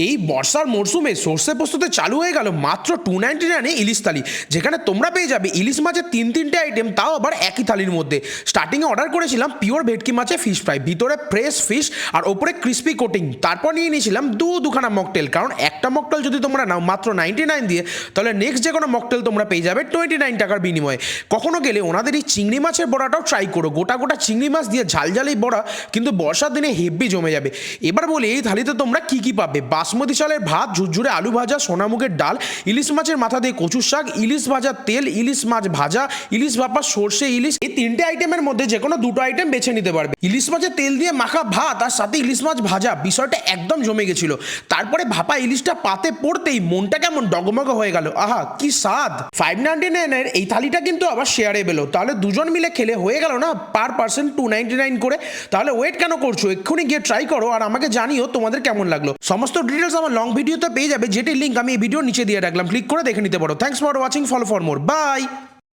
এই বর্ষার মরশুমে সর্ষে পোস্ততে চালু হয়ে গেল মাত্র 299 ইলিশ থালি, যেখানে তোমরা পেয়ে যাবে ইলিশ মাছের তিনটে আইটেম, তাও আবার একই থালির মধ্যে। স্টার্টিংয়ে অর্ডার করেছিলাম পিওর ভেটকি মাছের ফিশ ফ্রাই, ভিতরে ফ্রেশ ফিশ আর ওপরে ক্রিস্পি কোটিং। তারপর নিয়ে নিয়েছিলাম দুখানা মকটেল, কারণ একটা মকটেল যদি তোমরা নাও মাত্র 99 দিয়ে, তাহলে নেক্সট যে কোনো মকটেল তোমরা পেয়ে যাবে 29 টাকার বিনিময়ে। কখনো গেলে ওনাদের এই চিংড়ি মাছের বড়াটাও ট্রাই করো, গোটা চিংড়ি মাছ দিয়ে ঝাল এই বড়া কিন্তু বর্ষার দিনে হেভি জমে যাবে। এবার বলি এই থালিতে তোমরা কি কি পাবে। বাসমতি চালের ভাত, ঝুরঝুরে আলু ভাজা, সোনামুগের ডাল, ইলিশ মাছের মাথা দিয়ে কচুর শাক, ইলিশ ভাজা তেল, ইলিশ মাছ ভাজা, ইলিশ ভাপা সর্ষে ইলিশ। এই তিনটে আইটেমের মধ্যে যে কোনো দুটো আইটেম বেছে নিতে পারবে। ইলিশ মাছের তেল দিয়ে মাখা ভাত আর সাথে ইলিশ মাছ ভাজা, বিষয়টা একদম জমে গেছিল। তারপরে ভাপা ইলিশটা পাতে পড়তেই মনটা কেমন ডগমগ হয়ে গেল। আহা কি স্বাদ। 599 এই থালিটা কিন্তু আবার শেয়ারেবেলও, তাহলে দুজন মিলে খেলে হয়ে গেল না পার পার্সন 299 করে। তাহলে ওয়েট কেন করছো, এক্ষুনি গিয়ে ট্রাই করো আর আমাকে জানিও তোমাদের কেমন লাগলো। সমস্ত ডিটেলস আমার লং ভিডিওতে পেয়ে যাবে, যেটির লিঙ্ক আমি এই ভিডিওর নিচে দিয়ে রাখলাম, ক্লিক করে দেখে নিতে পারো। Thanks for watching, follow for more, by.